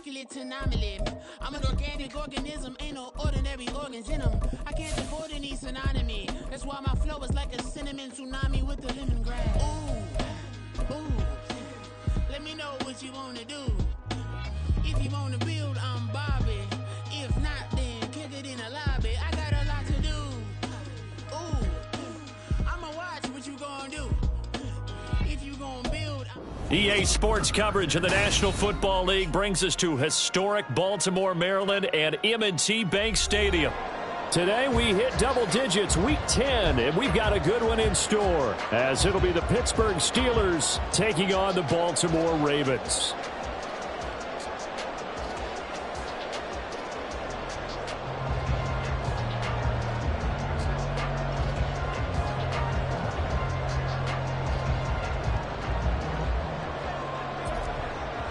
immaculate anomaly. I'm an organic organism, ain't no ordinary organs in them. I can't afford any synonymy. That's why my flow is like a cinnamon tsunami with the lemongrass. Ooh, let me know what you wanna do. If you wanna build, I'm Bobby. If not, then kick it in the lobby. I got a lot to do. Ooh, I'ma watch what you gonna do. If you gonna build, EA Sports coverage of the National Football League brings us to historic Baltimore, Maryland, and M&T Bank Stadium. Today we hit double digits, Week 10, and we've got a good one in store, as it'll be the Pittsburgh Steelers taking on the Baltimore Ravens.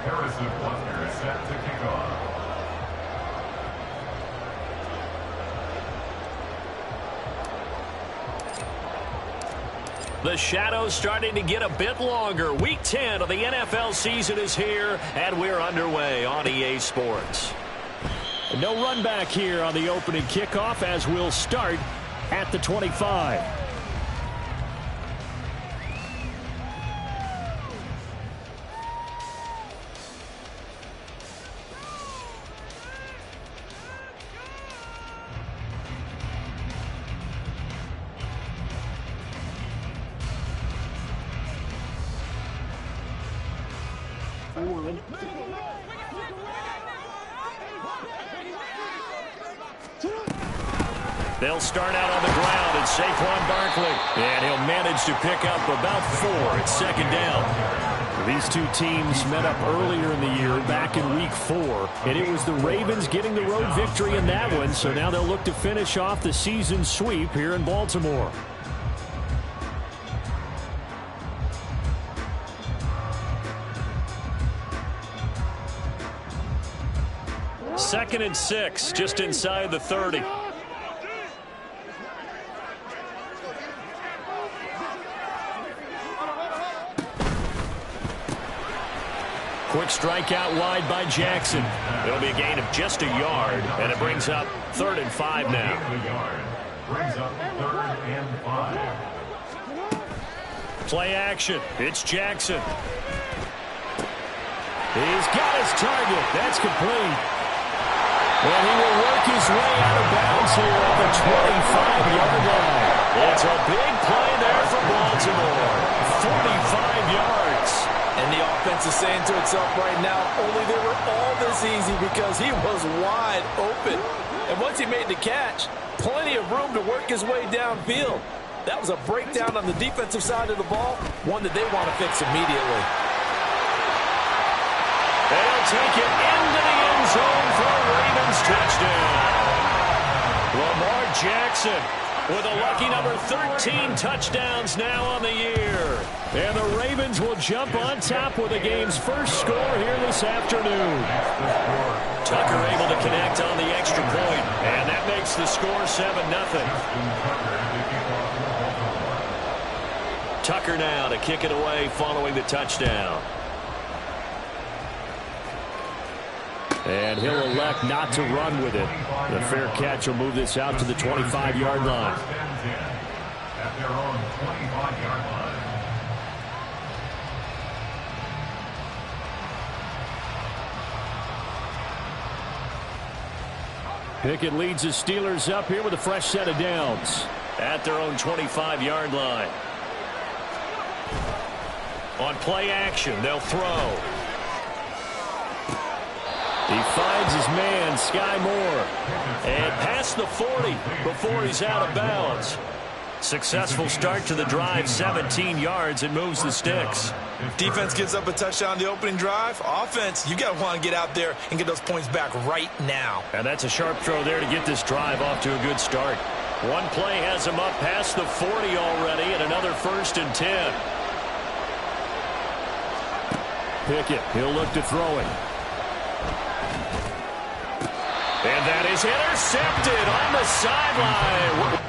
Harrison Butker is set to kick off. The shadow's starting to get a bit longer. Week 10 of the NFL season is here, and we're underway on EA Sports. No run back here on the opening kickoff, as we'll start at the 25. They'll start out on the ground, and Saquon Barkley. And he'll manage to pick up about 4 at second down. These two teams met up earlier in the year, back in Week 4. And it was the Ravens getting the road victory in that one. So now they'll look to finish off the season sweep here in Baltimore. Second and 6, just inside the 30. Quick strike out wide by Jackson. It'll be a gain of just a yard, and it brings up 3rd and 5 now. Brings up 3rd and 5. Play action. It's Jackson. He's got his target. That's complete. And he will work his way out of bounds here at the 25-yard line. It's a big play there for Baltimore. 45 yards. And the offense is saying to itself right now, only they were all this easy because he was wide open. And once he made the catch, plenty of room to work his way downfield. That was a breakdown on the defensive side of the ball, one that they want to fix immediately. They'll take it into the end zone for a Ravens touchdown. Lamar Jackson with a lucky number 13 touchdowns now on the year. And the Ravens will jump on top with the game's first score here this afternoon. Tucker able to connect on the extra point, and that makes the score 7-0. Tucker now to kick it away following the touchdown. And he'll elect not to run with it. The fair catch will move this out to the 25-yard line. At their own 25-yard line. Pickett leads the Steelers up here with a fresh set of downs at their own 25-yard line. On play action, they'll throw. He finds his man, Sky Moore, and past the 40 before he's out of bounds. Successful start to the drive, 17 yards, and moves the sticks. Defense gives up a touchdown the opening drive. Offense, you got to want to get out there and get those points back right now. And that's a sharp throw there to get this drive off to a good start. One play has him up past the 40 already, and another 1st and 10. Pickett, he'll look to throw it. And that is intercepted on the sideline.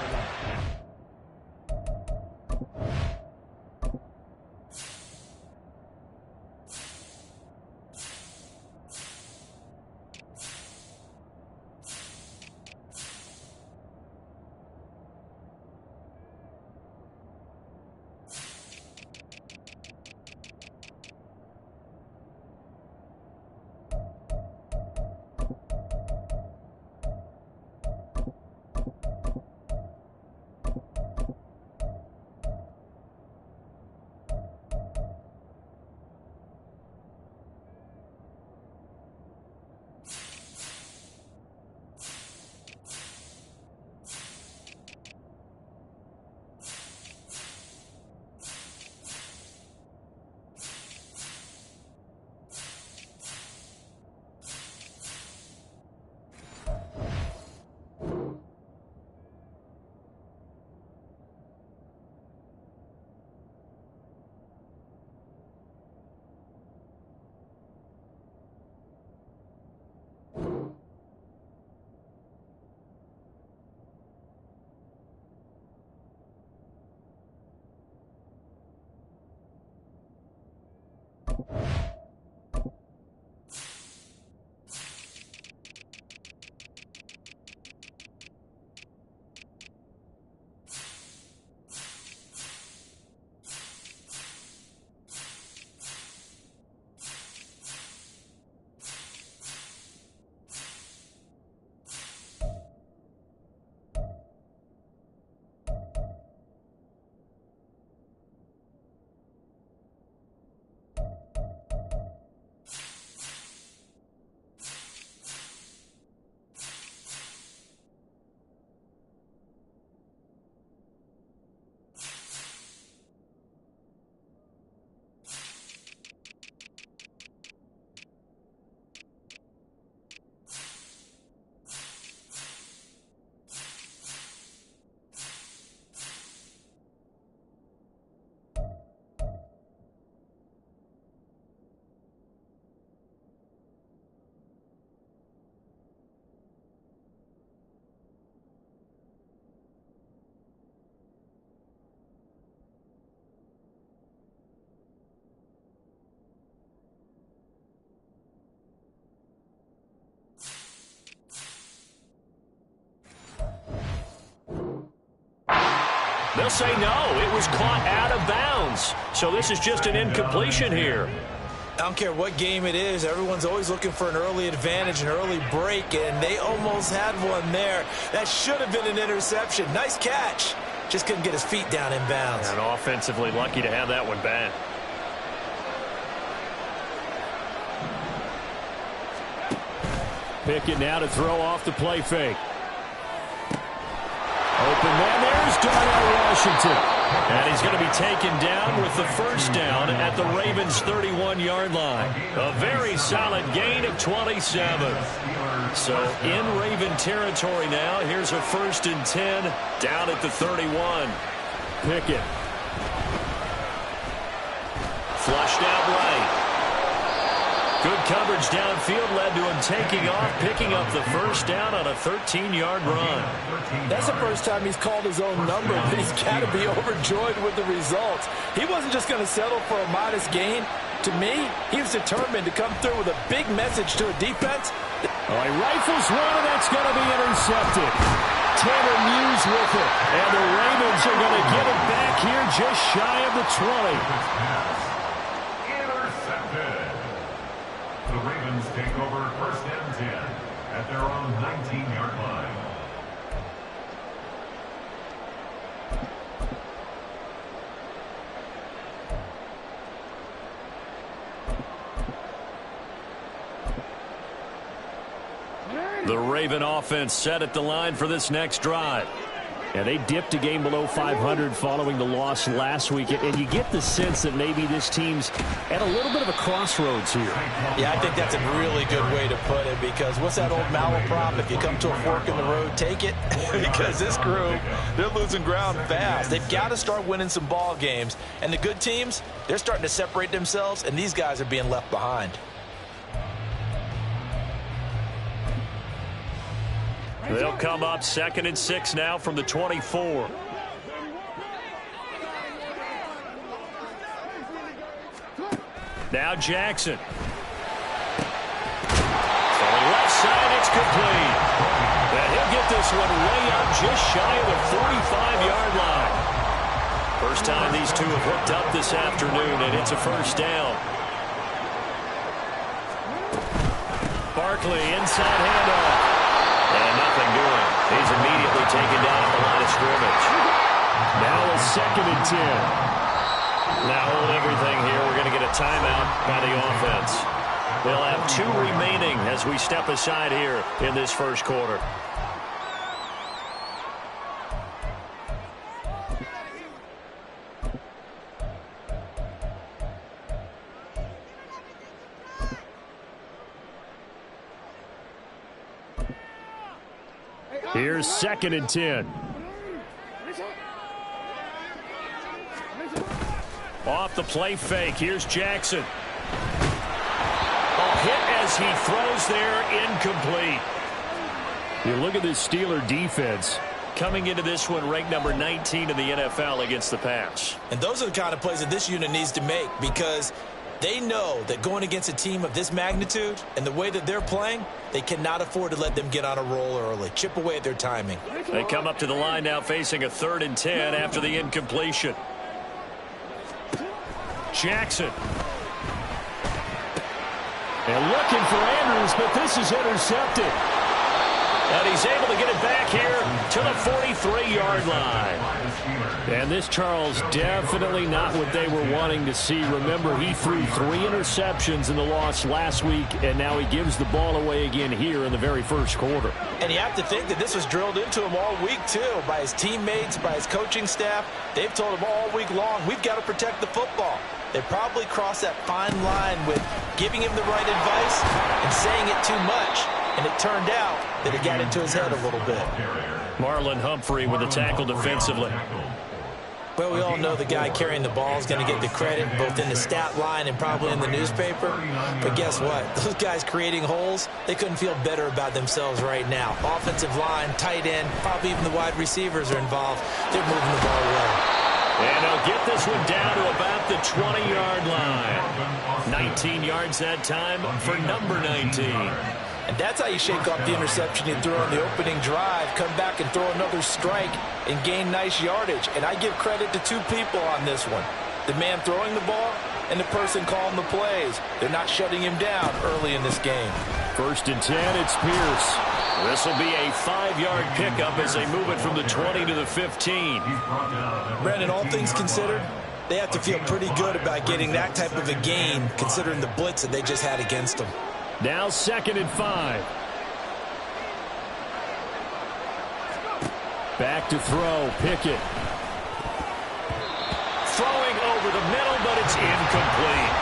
They'll say no. It was caught out of bounds. So this is just an incompletion here. I don't care what game it is. Everyone's always looking for an early advantage, an early break, and they almost had one there. That should have been an interception. Nice catch. Just couldn't get his feet down in bounds. And offensively lucky to have that one back. Pickett now to throw off the play fake. Open man, there's Darnell Washington. And he's going to be taken down with the first down at the Ravens' 31-yard line. A very solid gain of 27. So in Raven territory now, here's a 1st and 10 down at the 31. Pickett. Flushed out right. Good coverage downfield led to him taking off, picking up the first down on a 13-yard run. That's the first time he's called his own number, but he's got to be overjoyed with the results. He wasn't just going to settle for a modest gain. To me, he was determined to come through with a big message to a defense. Oh, he rifles one, and that's going to be intercepted. Tanner Muse with it. And the Ravens are going to get it back here just shy of the 20. The Ravens take over 1st and 10 at their own 19-yard line. The Raven offense set at the line for this next drive. Yeah, they dipped a game below 500 following the loss last week, and you get the sense that maybe this team's at a little bit of a crossroads here. Yeah, I think that's a really good way to put it, because what's that old malaprop? If you come to a fork in the road, take it. Because this crew, they're losing ground fast. They've got to start winning some ball games. And the good teams, they're starting to separate themselves, and these guys are being left behind. They'll come up 2nd and 6 now from the 24. Now Jackson. Throwing left side, it's complete. And he'll get this one way up just shy of the 45-yard line. First time these two have hooked up this afternoon, and it's a first down. Barkley inside handoff. And nothing doing. He's immediately taken down at the line of scrimmage. Now a 2nd and 10. Now hold everything here. We're going to get a timeout by the offense. They'll have 2 remaining as we step aside here in this first quarter. Here's 2nd and 10. Off the play fake. Here's Jackson. A hit as he throws there, incomplete. You look at this Steeler defense. Coming into this one ranked number 19 in the NFL against the pass. And those are the kind of plays that this unit needs to make, because they know that going against a team of this magnitude and the way that they're playing, they cannot afford to let them get on a roll early. Chip away at their timing. They come up to the line now facing a 3rd and 10 after the incompletion. Jackson. And looking for Andrews, but this is intercepted. And he's able to get it back here to the 43-yard line. And this, Charles, definitely not what they were wanting to see. Remember, he threw 3 interceptions in the loss last week, and now he gives the ball away again here in the very first quarter. And you have to think that this was drilled into him all week, too, by his teammates, by his coaching staff. They've told him all week long, we've got to protect the football. They probably crossed that fine line with giving him the right advice and saying it too much. And it turned out that it got into his head a little bit. Marlon Humphrey with the tackle defensively. Well, we all know the guy carrying the ball is going to get the credit both in the stat line and probably in the newspaper. But guess what? Those guys creating holes, they couldn't feel better about themselves right now. Offensive line, tight end, probably even the wide receivers are involved. They're moving the ball well. And they'll get this one down to about the 20-yard line. 19 yards that time for number 19. And that's how you shake off the interception you threw on the opening drive, come back and throw another strike and gain nice yardage. And I give credit to two people on this one. The man throwing the ball and the person calling the plays. They're not shutting him down early in this game. 1st and 10, it's Pierce. This will be a 5-yard pickup as they move it from the 20 to the 15. Brandon, all things considered, they have to feel pretty good about getting that type of a gain considering the blitz that they just had against them. Now 2nd and 5. Back to throw, Pickett. Throwing over the middle, but it's incomplete.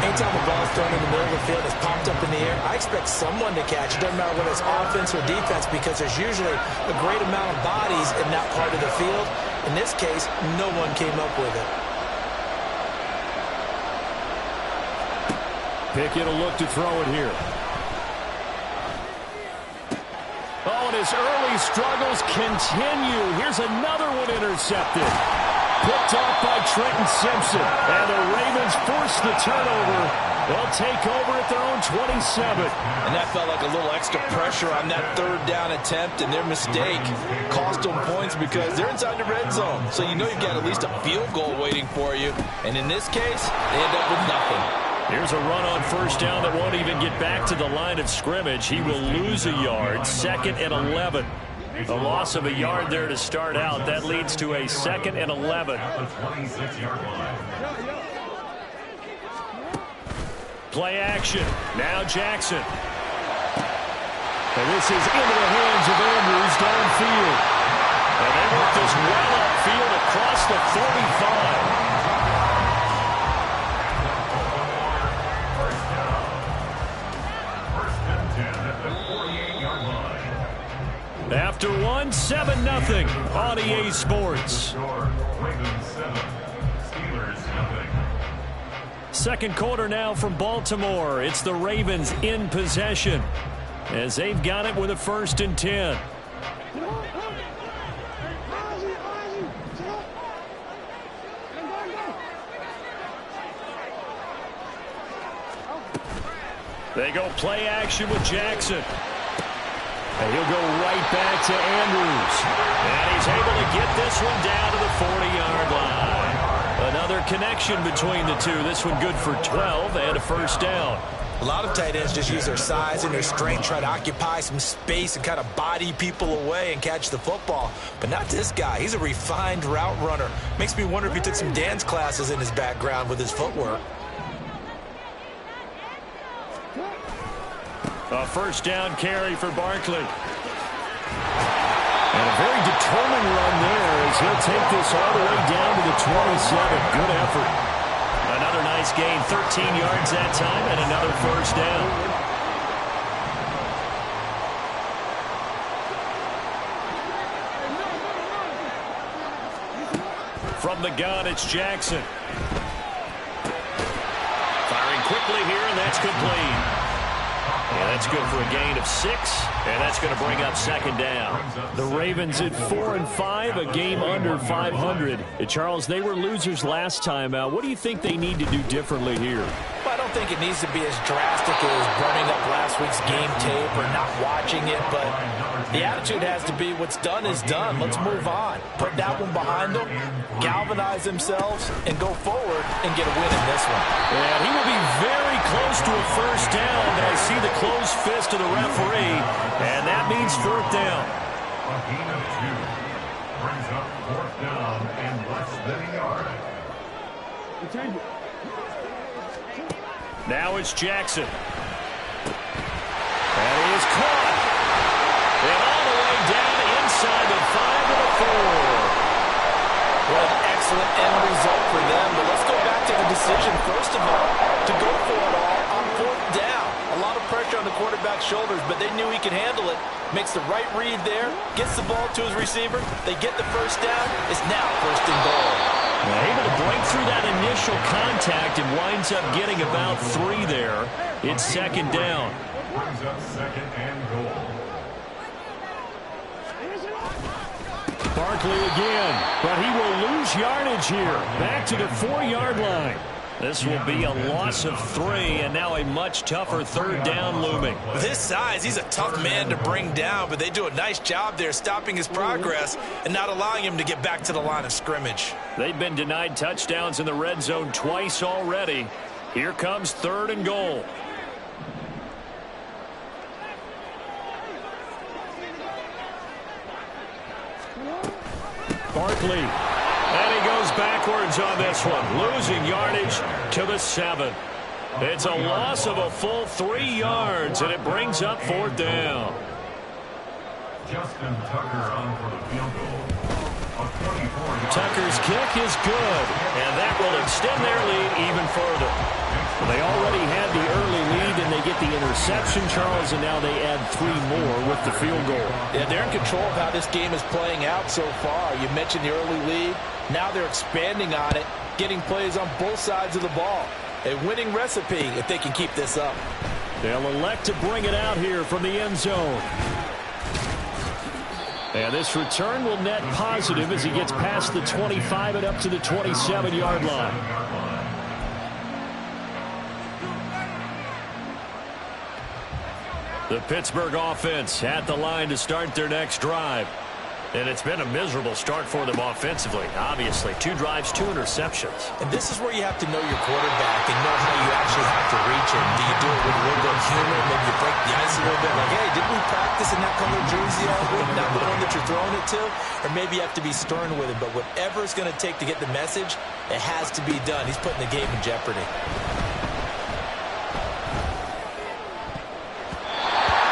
Anytime the ball's thrown in the middle of the field, it's popped up in the air, I expect someone to catch it. Doesn't matter whether it's offense or defense, because there's usually a great amount of bodies in that part of the field. In this case, no one came up with it. Pickett will look to throw it here. Oh, and his early struggles continue. Here's another one intercepted. Picked off by Trenton Simpson. And the Ravens force the turnover. They'll take over at their own 27. And that felt like a little extra pressure on that 3rd down attempt, and their mistake cost them points because they're inside the red zone. So you know you've got at least a field goal waiting for you. And in this case, they end up with nothing. Here's a run on 1st down that won't even get back to the line of scrimmage. He will lose a yard. 2nd and 11. A loss of a yard there to start out. That leads to a 2nd and 11. Play action. Now Jackson. And this is into the hands of Andrews downfield. And they work this well upfield across the 35. After one, 7-0 on EA Sports. Second quarter now from Baltimore. It's the Ravens in possession as they've got it with a 1st and 10. They go play action with Jackson. And he'll go right back to Andrews. And he's able to get this one down to the 40-yard line. Another connection between the two. This one good for 12 and a 1st down. A lot of tight ends just use their size and their strength, try to occupy some space and kind of body people away and catch the football. But not this guy. He's a refined route runner. Makes me wonder if he took some dance classes in his background with his footwork. A 1st down carry for Barkley. And a very determined run there as he'll take this all the way down to the 27. Good effort. Another nice gain, 13 yards that time, and another 1st down. From the gun, it's Jackson. Firing quickly here, and that's complete. Yeah, that's good for a gain of 6, and that's going to bring up 2nd down. The Ravens at 4-5, a game under 500. Charles, they were losers last time out. What do you think they need to do differently here? Well, I don't think it needs to be as drastic as burning up last week's game tape or not watching it, but the attitude has to be what's done is done. Let's move on. Put that one behind them, galvanize themselves, and go forward and get a win in this one. And he will be very close to a 1st down, but I see the closed fist of the referee, and that means 4th down. A gain of 2 brings up 4th down and less than a yard. Now it's Jackson. And he is caught. And all the way down inside the 5 to the 4. What an excellent end result for them. But let's go back to the decision, first of all, to go for it all on 4th down. A lot of pressure on the quarterback's shoulders, but they knew he could handle it. Makes the right read there, gets the ball to his receiver. They get the 1st down. It's now 1st and goal. Able to break through that initial contact and winds up getting about 3 there. It's 2nd down. Brings up 2nd and goal. Barkley again, but he will lose yardage here. Back to the 4-yard line. This will be a loss of 3, and now a much tougher 3rd down looming. With his size, he's a tough man to bring down, but they do a nice job there stopping his progress and not allowing him to get back to the line of scrimmage. They've been denied touchdowns in the red zone twice already. Here comes 3rd and goal. Barkley. And he goes backwards on this one, losing yardage to the 7. It's a loss of a full 3 yards, and it brings up 4th down. Justin Tucker on for the field goal. Tucker's kick is good, and that will extend their lead even further. They already had the early lead, and they get the interception, Charles, and now they add 3 more with the field goal. Yeah, they're in control of how this game is playing out so far. You mentioned the early lead. Now they're expanding on it, getting plays on both sides of the ball. A winning recipe if they can keep this up. They'll elect to bring it out here from the end zone. And this return will net positive as he gets past the 25 and up to the 27-yard line. The Pittsburgh offense at the line to start their next drive. And it's been a miserable start for them offensively. Obviously, 2 drives, 2 interceptions. And this is where you have to know your quarterback and know how you actually have to reach him. Do you do it with a little bit of humor? Maybe you break the ice a little bit. Like, hey, didn't we practice in that color jersey all week? Not the one that you're throwing it to? Or maybe you have to be stern with it. But whatever it's going to take to get the message, it has to be done. He's putting the game in jeopardy.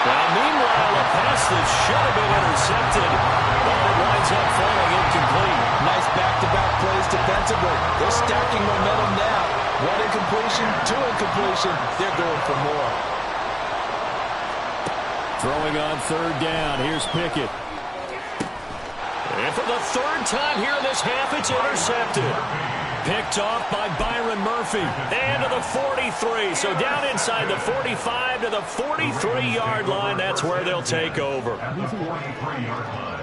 Well, meanwhile, a pass that should have been intercepted, but it winds up falling incomplete. Nice back-to-back plays defensively. They're stacking momentum now. 1 incompletion, 2 incompletion. They're going for more. Throwing on 3rd down. Here's Pickett. And for the 3rd time here in this half, it's intercepted. Picked off by Byron Murphy. And to the 43. So down inside the 45 to the 43-yard line. That's where they'll take over. At the 43-yard line.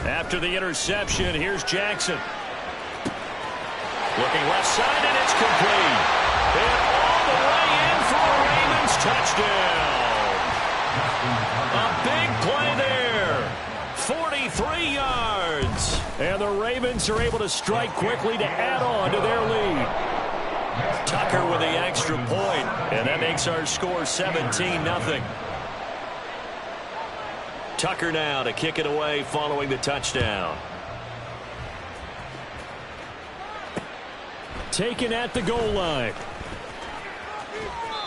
After the interception, here's Jackson. Looking left side, and it's complete. And all the way in for a Ravens touchdown. A big play there. 43 yards. And the Ravens are able to strike quickly to add on to their lead. Tucker with the extra point, and that makes our score 17-0. Tucker now to kick it away following the touchdown. Taken at the goal line.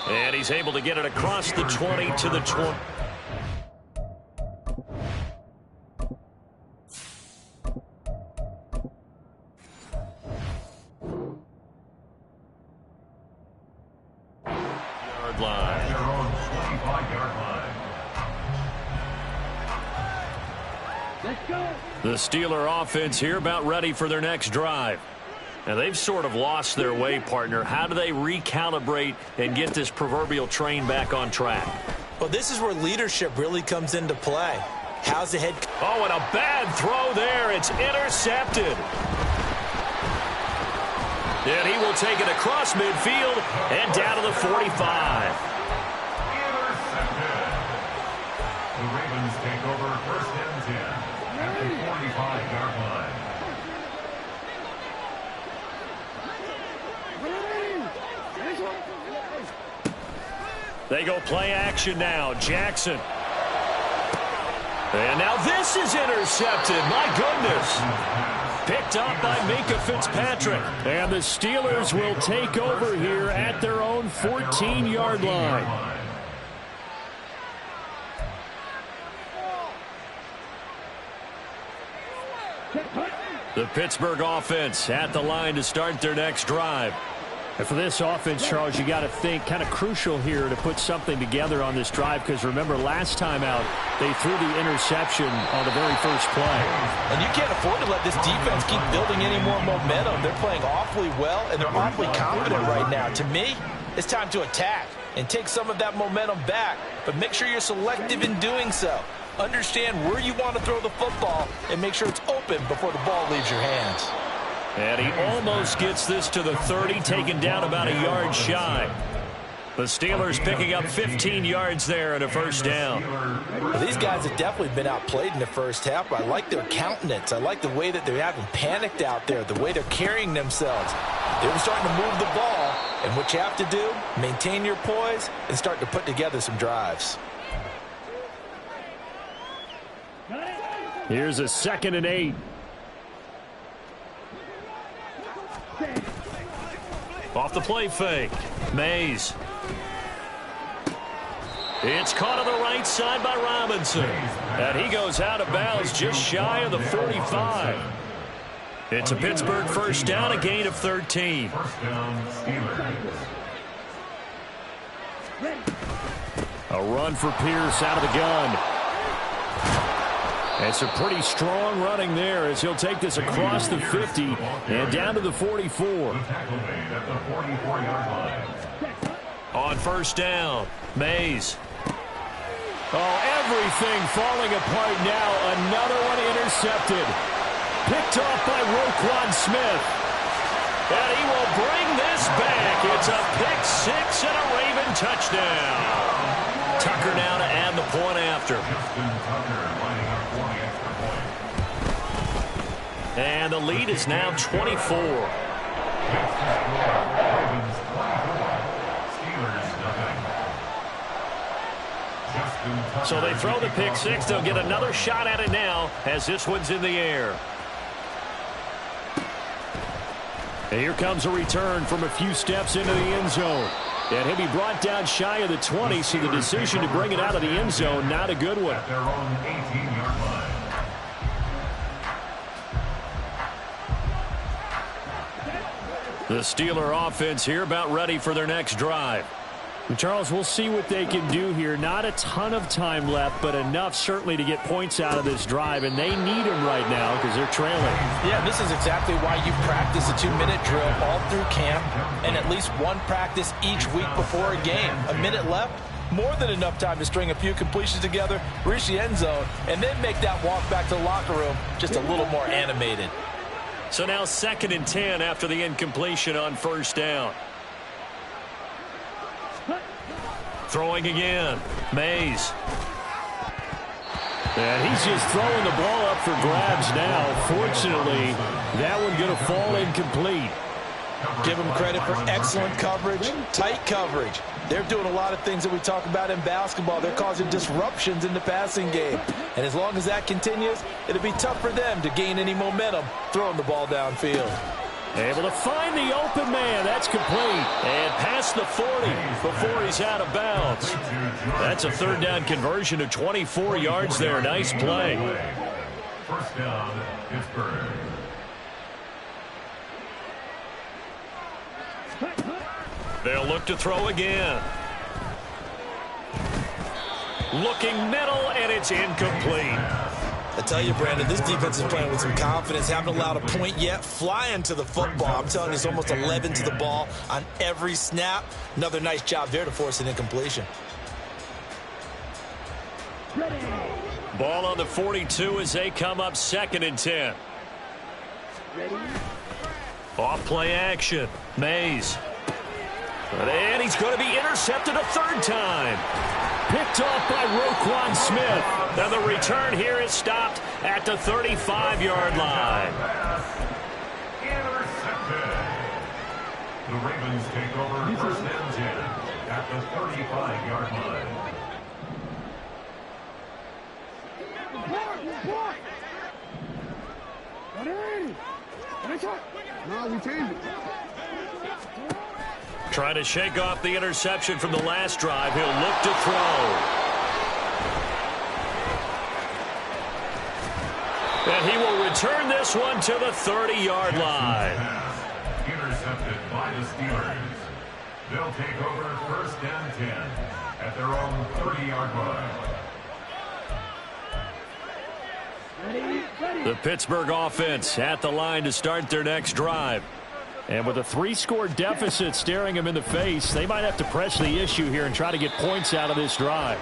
And he's able to get it across the 20 to the 20. Yard line. Their own 25-yard line. The Steeler offense here about ready for their next drive. Now, they've sort of lost their way, partner. How do they recalibrate and get this proverbial train back on track? Well, this is where leadership really comes into play. How's the head? Oh, and a bad throw there. It's intercepted. And he will take it across midfield and down to the 45. Intercepted. The Ravens take over 1st and 10 at the 45-yard line. They go play action now. Jackson. And now this is intercepted. My goodness. Picked up by Minkah Fitzpatrick. And the Steelers will take over here at their own 14-yard line. The Pittsburgh offense at the line to start their next drive. And for this offense, Charles, you got to think kind of crucial here to put something together on this drive, because remember last time out they threw the interception on the very first play. And you can't afford to let this defense keep building any more momentum. They're playing awfully well, and they're awfully confident right now. To me, it's time to attack and take some of that momentum back, but make sure you're selective in doing so. Understand where you want to throw the football and make sure it's open before the ball leaves your hands. And he almost gets this to the 30, taken down about a yard shy. The Steelers picking up 15 yards there and a first down. Well, these guys have definitely been outplayed in the first half, but I like their countenance. I like the way that they haven't panicked out there, the way they're carrying themselves. They're starting to move the ball, and what you have to do, maintain your poise and start to put together some drives. Here's a 2nd and 8. Off the play fake. Mays. It's caught on the right side by Robinson. And he goes out of bounds just shy of the 45. It's a Pittsburgh first down, a gain of 13. First down, Steelers. A run for Pierce out of the gun. It's a pretty strong running there as he'll take this across the 50 and down to the 44. The tackle made at the 44-yard line. On first down, Mays. Oh, everything falling apart now. Another one intercepted. Picked off by Roquan Smith. And he will bring this back. It's a pick six and a Raven touchdown. Tucker now to add the point after. Justin Tucker lining up for the extra point. And the lead is now 24. Next to score, Ravens 24, Steelers nothing. Justin Tucker. So they throw the pick six. They'll get another shot at it now as this one's in the air. And here comes a return from a few steps into the end zone. And he'll be brought down shy of the 20, so the decision to bring it out of the end zone, not a good one. At their own 18-yard line. The Steeler offense here about ready for their next drive. And Charles, we'll see what they can do here. Not a ton of time left, but enough certainly to get points out of this drive, and they need them right now because they're trailing. Yeah, this is exactly why you practice a 2-minute drill all through camp and at least one practice each week before a game. A minute left, more than enough time to string a few completions together, reach the end zone, and then make that walk back to the locker room just a little more animated. So now 2nd and 10 after the incompletion on first down. Throwing again. Mays. And he's just throwing the ball up for grabs now. Fortunately, that one going to fall incomplete. Give them credit for excellent coverage, tight coverage. They're doing a lot of things that we talk about in basketball. They're causing disruptions in the passing game. And as long as that continues, it'll be tough for them to gain any momentum throwing the ball downfield. Able to find the open man. That's complete. And past the 40 before he's out of bounds. That's a third down conversion of 24 yards there. Nice play. First down, Pittsburgh. They'll look to throw again. Looking middle, and it's incomplete. I tell you, Brandon, this defense is playing with some confidence. Haven't allowed a point yet. Flying to the football. I'm telling you, it's almost 11 to the ball on every snap. Another nice job there to force an incompletion. Ball on the 42 as they come up 2nd and 10. Off play action. Mays. And he's going to be intercepted a third time. Picked off by Roquan Smith. And the return here is stopped at the 35-yard line. Intercepted. The Ravens take over first and 10 at the 35-yard line. No, we changed it. Trying to shake off the interception from the last drive. He'll look to throw. And he will return this one to the 30-yard line. Intercepted by the Steelers. They'll take over first and 10 at their own 30-yard line. The Pittsburgh offense at the line to start their next drive. And with a 3-score deficit staring them in the face, they might have to press the issue here and try to get points out of this drive.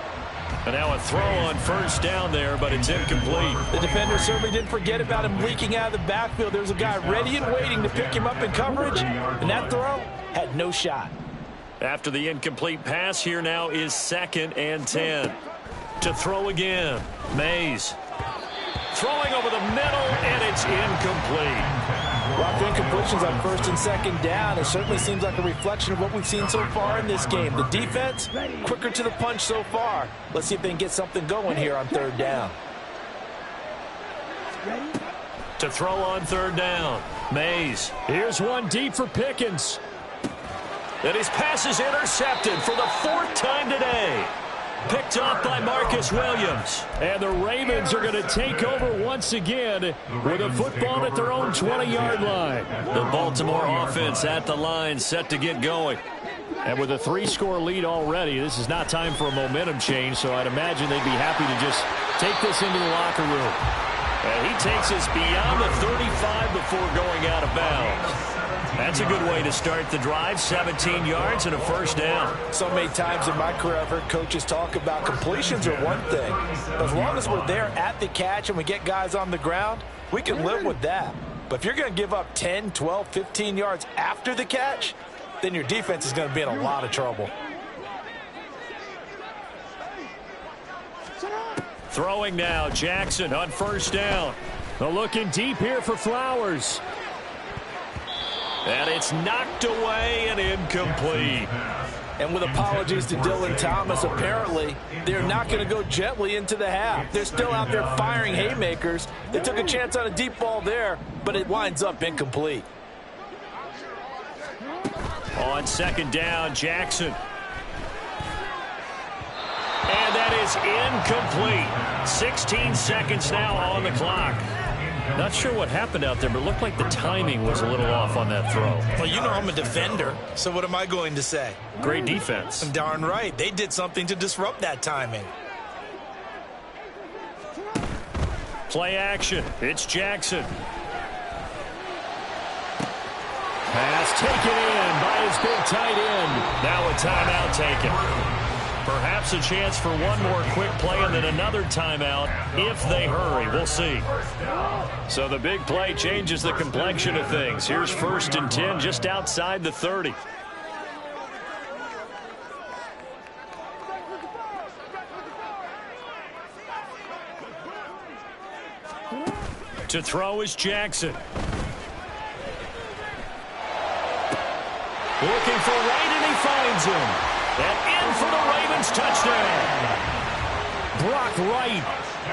And now a throw on first down there, but it's incomplete. The defender certainly didn't forget about him leaking out of the backfield. There was a guy ready and waiting to pick him up in coverage, and that throw had no shot. After the incomplete pass, here now is 2nd and 10. To throw again, Mays. Throwing over the middle, and it's incomplete. Lots of incompletions on 1st and 2nd down. It certainly seems like a reflection of what we've seen so far in this game. The defense, quicker to the punch so far. Let's see if they can get something going here on 3rd down. To throw on 3rd down, Mays. Here's one deep for Pickens. And his pass is intercepted for the 4th time today. Picked off by Marcus Williams. And the Ravens are going to take over once again with a football at their own 20-yard line. The Baltimore offense at the line set to get going. And with a 3-score lead already, this is not time for a momentum change, so I'd imagine they'd be happy to just take this into the locker room. And he takes us beyond the 35 before going out of bounds. That's a good way to start the drive. 17 yards and a 1st down. So many times in my career I've heard coaches talk about completions are one thing. But as long as we're there at the catch and we get guys on the ground, we can live with that. But if you're going to give up 10, 12, 15 yards after the catch, then your defense is going to be in a lot of trouble. Throwing now, Jackson on 1st down. They're looking deep here for Flowers. And it's knocked away and incomplete. And with apologies to Dylan Thomas, apparently they're not going to go gently into the half. They're still out there firing haymakers. They took a chance on a deep ball there, but it winds up incomplete. On 2nd down, Jackson. And that is incomplete. 16 seconds now on the clock. Not sure what happened out there, but it looked like the timing was a little off on that throw. Well, you know I'm a defender, so what am I going to say? Great defense. Darn right. They did something to disrupt that timing. Play action. It's Jackson. Pass taken in by his big tight end. Now a timeout taken. Perhaps a chance for one more quick play and then another timeout if they hurry. We'll see. So the big play changes the complexion of things. Here's 1st and 10 just outside the 30. To throw is Jackson. Looking for Wright, and he finds him. And in for the Ravens touchdown. Brock Wright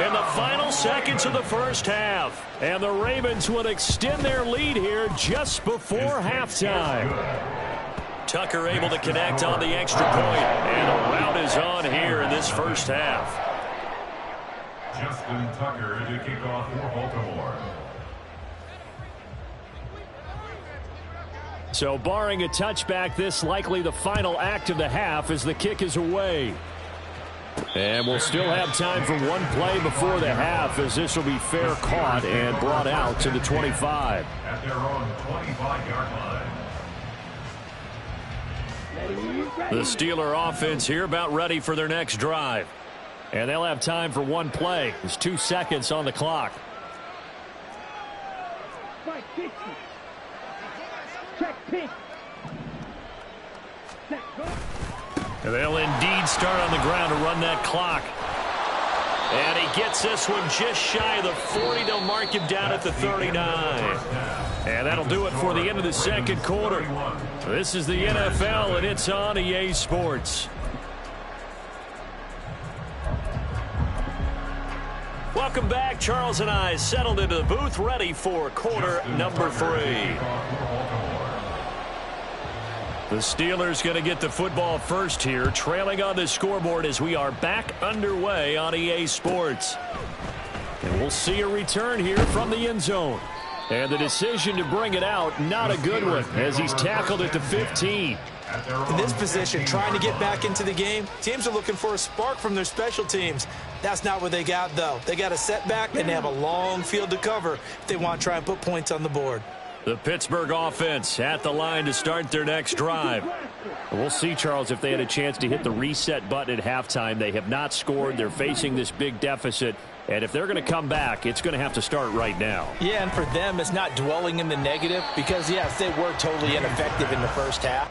in the final seconds of the 1st half. And the Ravens would extend their lead here just before halftime. Tucker able to connect on the extra point. And a rout is on here in this 1st half. Justin Tucker to kick off for Baltimore. So barring a touchback, this likely the final act of the half as the kick is away. And we'll still have time for one play before the half as this will be fair caught and brought out to the 25. At their own 25-yard line. The Steeler offense here about ready for their next drive. And they'll have time for one play. There's 2 seconds on the clock. And they'll indeed start on the ground to run that clock. And he gets this one just shy of the 40. They'll mark him down at the 39. And that'll do it for the end of the 2nd quarter. This is the NFL, and it's on EA Sports. Welcome back. Charles and I settled into the booth, ready for quarter number 3. The Steelers going to get the football first here, trailing on the scoreboard as we are back underway on EA Sports. And we'll see a return here from the end zone. And the decision to bring it out, not a good one, as he's tackled at the 15. In this position, trying to get back into the game, teams are looking for a spark from their special teams. That's not what they got, though. They got a setback, and they have a long field to cover if they want to try and put points on the board. The Pittsburgh offense at the line to start their next drive. We'll see, Charles, if they had a chance to hit the reset button at halftime. They have not scored. They're facing this big deficit. And if they're going to come back, it's going to have to start right now. Yeah, and for them, it's not dwelling in the negative because, yes, they were totally ineffective in the first half.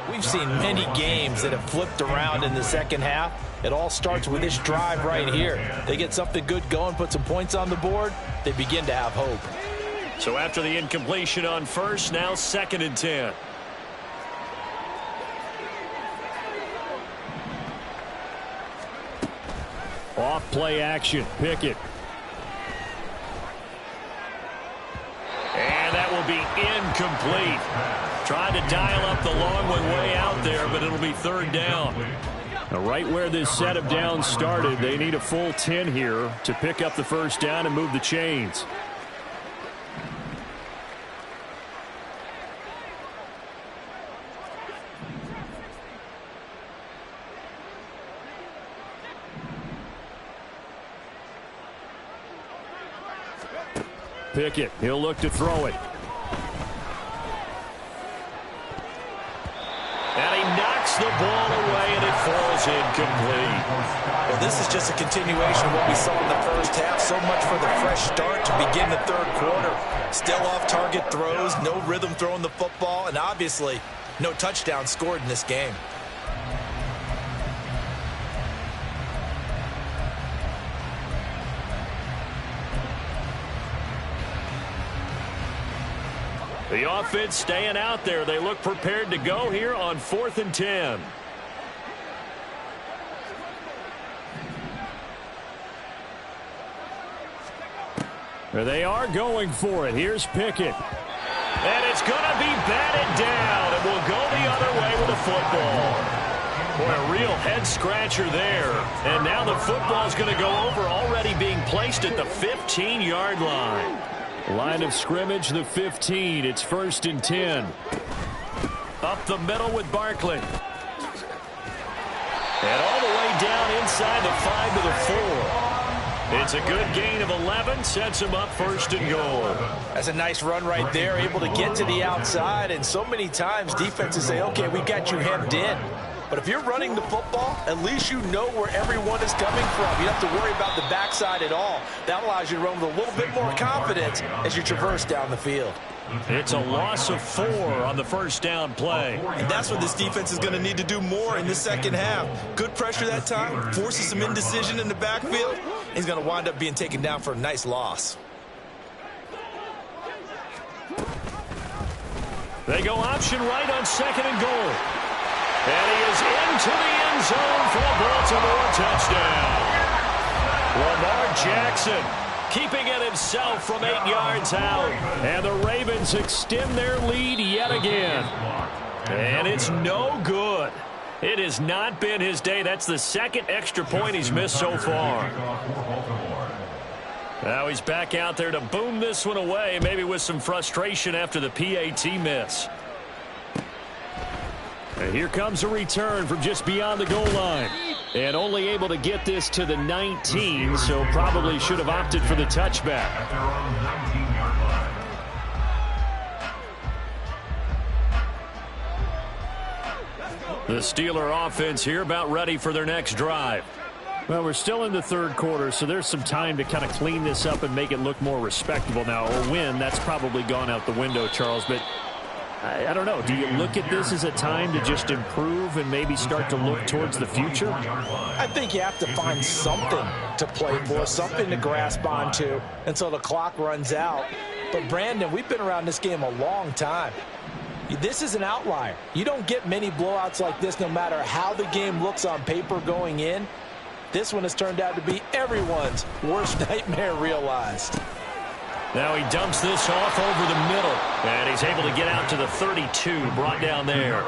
We've seen many games that have flipped around in the second half. It all starts with this drive right here. They get something good going, put some points on the board, they begin to have hope. So after the incompletion on first, now 2nd and 10. Off play action, Pickett. And that will be incomplete. Trying to dial up the long one way out there, but it'll be 3rd down. Now, right where this set of downs started, they need a full 10 here to pick up the 1st down and move the chains. Pickett, he'll look to throw it. And he knocks the ball away, and it falls incomplete. Well, this is just a continuation of what we saw in the first half. So much for the fresh start to begin the 3rd quarter. Still off-target throws, no rhythm throwing the football, and obviously no touchdown scored in this game. The offense staying out there. They look prepared to go here on 4th and 10. There they are going for it. Here's Pickett. And it's going to be batted down. And will go the other way with the football. Boy, a real head-scratcher there. And now the football's going to go over, already being placed at the 15-yard line. Line of scrimmage, the 15. It's 1st and 10. Up the middle with Barkley. And all the way down inside the 5 to the 4. It's a good gain of 11. Sets him up 1st and goal. That's a nice run right there. Able to get to the outside. And so many times defenses say, okay, we got you hemmed in. But if you're running the football, at least you know where everyone is coming from. You don't have to worry about the backside at all. That allows you to run with a little bit more confidence as you traverse down the field. It's a loss of 4 on the 1st down play. And that's what this defense is going to need to do more in the second half. Good pressure that time, forces some indecision in the backfield. He's going to wind up being taken down for a nice loss. They go option right on 2nd and goal. And he is into the end zone for a Baltimore touchdown. Lamar Jackson keeping it himself from 8 yards out. And the Ravens extend their lead yet again. And it's no good. It has not been his day. That's the 2nd extra point he's missed so far. Now he's back out there to boom this one away, maybe with some frustration after the PAT miss. And here comes a return from just beyond the goal line. And only able to get this to the 19, so probably should have opted for the touchback. The Steeler offense here about ready for their next drive. Well, we're still in the 3rd quarter, so there's some time to kind of clean this up and make it look more respectable now. A win, that's probably gone out the window, Charles, but I don't know. Do you look at this as a time to just improve and maybe start to look towards the future? I think you have to find something to play for, something to grasp onto until the clock runs out. But, Brandon, we've been around this game a long time. This is an outlier. You don't get many blowouts like this no matter how the game looks on paper going in. This one has turned out to be everyone's worst nightmare realized. Now he dumps this off over the middle, and he's able to get out to the 32, brought down there.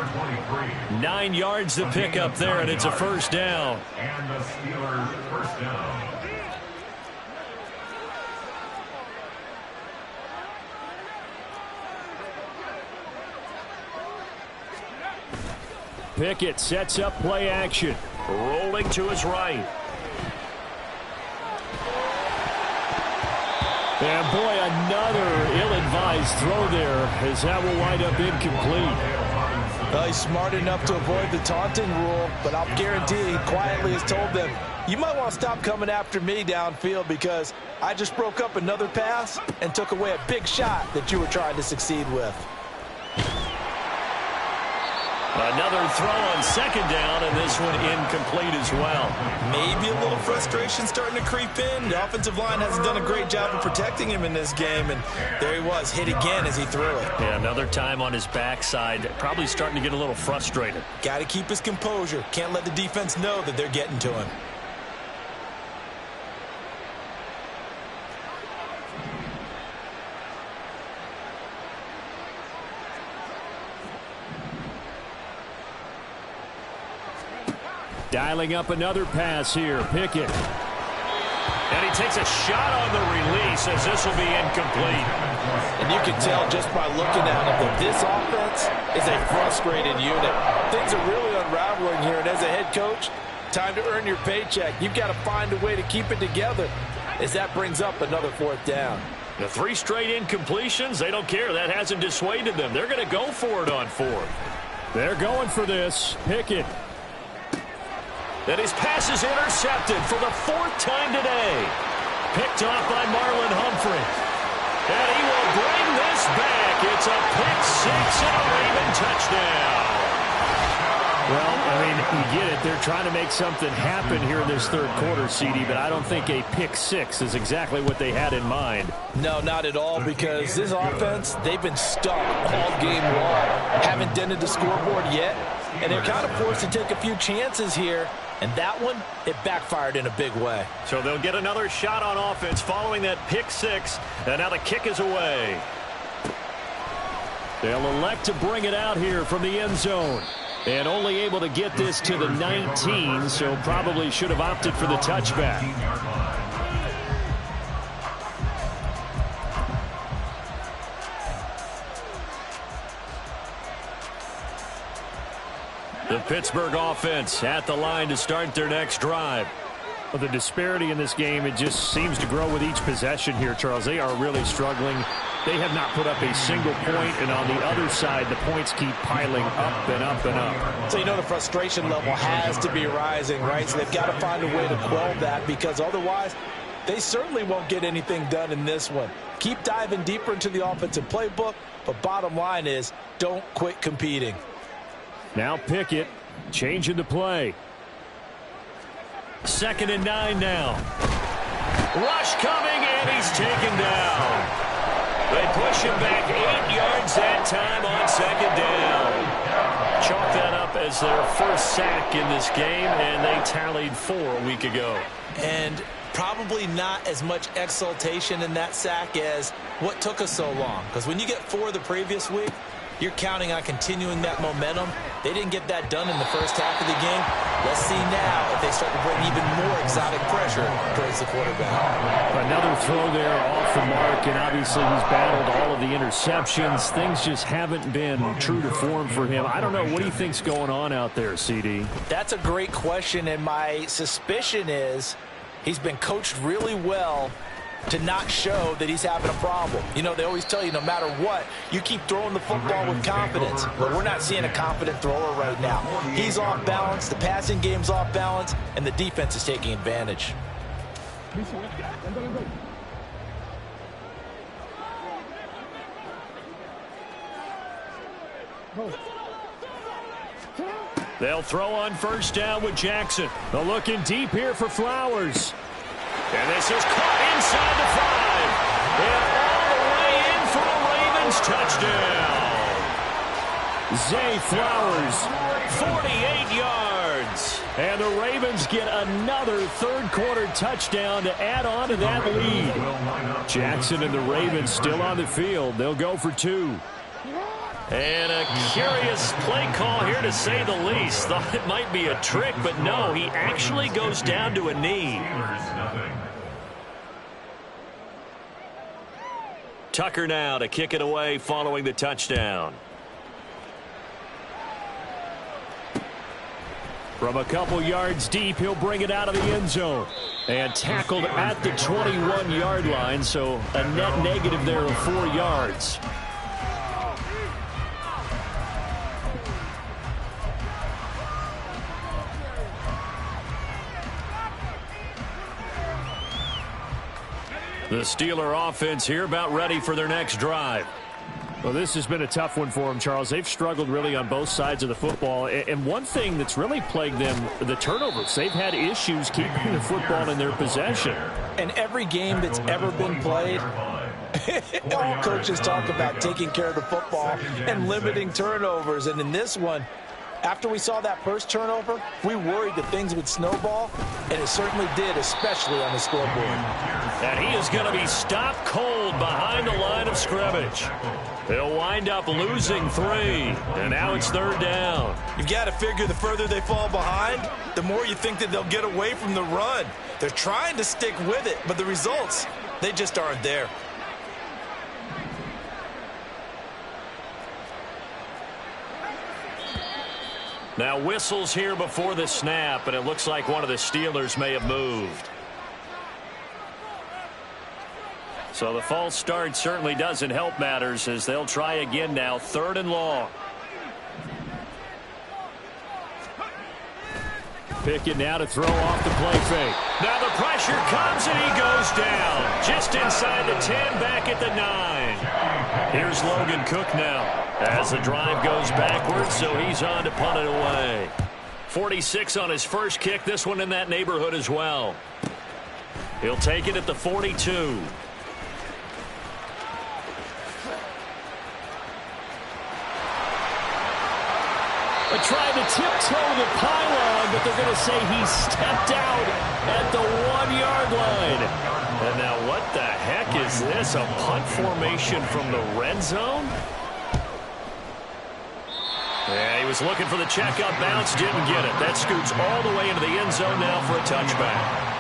9 yards to pick up there, and it's a first down. And the Steelers first down. Pickett sets up play action. Rolling to his right. And boy, another ill-advised throw there, as that will wind up incomplete. Well, he's smart enough to avoid the taunting rule, but I'll guarantee he quietly has told them, you might want to stop coming after me downfield because I just broke up another pass and took away a big shot that you were trying to succeed with. Another throw on second down, and this one incomplete as well. Maybe a little frustration starting to creep in. The offensive line hasn't done a great job of protecting him in this game, and there he was, hit again as he threw it. Yeah, another time on his backside, probably starting to get a little frustrated. Got to keep his composure. Can't let the defense know that they're getting to him. Dialing up another pass here, Pickett. And he takes a shot on the release as this will be incomplete. And you can tell just by looking at him that this offense is a frustrated unit. Things are really unraveling here, and as a head coach, time to earn your paycheck. You've got to find a way to keep it together as that brings up another fourth down. The 3 straight incompletions, they don't care. That hasn't dissuaded them. They're going to go for it on 4th. They're going for this. Pickett. And his pass is intercepted for the 4th time today. Picked off by Marlon Humphrey. And he will bring this back. It's a pick 6 and a Raven touchdown. Well, I mean, you get it. They're trying to make something happen here in this 3rd quarter, CD, but I don't think a pick 6 is exactly what they had in mind. No, not at all, because this offense, they've been stuck all game long. Haven't dented the scoreboard yet, and they're kind of forced to take a few chances here. And that one, it backfired in a big way. So they'll get another shot on offense following that pick 6. And now the kick is away. They'll elect to bring it out here from the end zone. And only able to get this to the 19, so probably should have opted for the touchback. The Pittsburgh offense at the line to start their next drive. Well, the disparity in this game, it just seems to grow with each possession here, Charles. They are really struggling. They have not put up a single point, and on the other side, the points keep piling up and up and up. So you know the frustration level has to be rising, right? So they've got to find a way to quell that, because otherwise they certainly won't get anything done in this one. Keep diving deeper into the offensive playbook, but bottom line is don't quit competing. Now Pickett changing the play. 2nd and 9 now. Rush coming, and he's taken down. They push him back 8 yards that time on 2nd down. Chalk that up as their first sack in this game, and they tallied 4 a week ago. And probably not as much exultation in that sack as what took us so long. Because when you get 4 the previous week, you're counting on continuing that momentum. They didn't get that done in the first half of the game. Let's see now if they start to bring even more exotic pressure towards the quarterback. Another throw there off the mark, and obviously he's battled all of the interceptions. Things just haven't been true to form for him. I don't know. What do you think's going on out there, CD? That's a great question, and my suspicion is he's been coached really well to not show that he's having a problem. You know, they always tell you no matter what, you keep throwing the football with confidence. But we're not seeing a confident thrower right now. He's off balance, the passing game's off balance, and the defense is taking advantage. They'll throw on 1st down with Jackson. They're looking deep here for Flowers. And this is caught inside the 5. And all the way in for a Ravens touchdown. Zay Flowers, 48 yards. And the Ravens get another third-quarter touchdown to add on to that lead. Jackson and the Ravens still on the field. They'll go for 2. And a curious play call here, to say the least. Thought it might be a trick, but no, he actually goes down to a knee. Tucker now to kick it away following the touchdown. From a couple yards deep, he'll bring it out of the end zone. And tackled at the 21-yard line, so a net negative there of 4 yards. The Steeler offense here about ready for their next drive. Well, this has been a tough one for them, Charles. They've struggled really on both sides of the football. And one thing that's really plagued them, the turnovers. They've had issues keeping the football in their possession. And every game that's ever been played, all coaches talk about taking care of the football and limiting turnovers. And in this one, after we saw that first turnover, we worried that things would snowball, and it certainly did, especially on the scoreboard. And he is going to be stopped cold behind the line of scrimmage. They'll wind up losing 3, and now it's 3rd down. You've got to figure the further they fall behind, the more you think that they'll get away from the run. They're trying to stick with it, but the results, they just aren't there. Now whistles here before the snap, and it looks like one of the Steelers may have moved. So the false start certainly doesn't help matters, as they'll try again now, 3rd and long. Pickett now to throw off the play fake. Now the pressure comes, and he goes down. Just inside the 10, back at the 9. Here's Logan Cook now, as the drive goes backwards, so he's on to punt it away. 46 on his first kick, this one in that neighborhood as well. He'll take it at the 42. Tried to tiptoe the pylon, but they're going to say he stepped out at the 1-yard line. And now what the heck is this? A punt formation from the red zone? Yeah, he was looking for the checkup bounce, didn't get it. That scoots all the way into the end zone now for a touchback.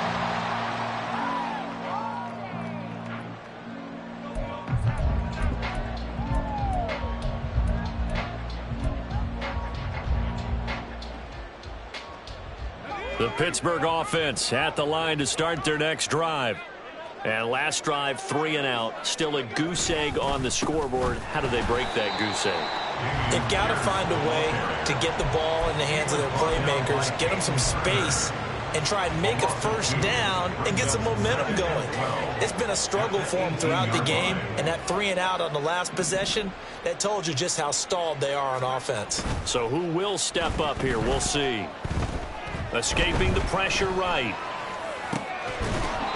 The Pittsburgh offense at the line to start their next drive. And last drive, 3 and out. Still a goose egg on the scoreboard. How do they break that goose egg? They've got to find a way to get the ball in the hands of their playmakers, get them some space, and try and make a first down and get some momentum going. It's been a struggle for them throughout the game, and that 3 and out on the last possession, that told you just how stalled they are on offense. So who will step up here? We'll see. Escaping the pressure right.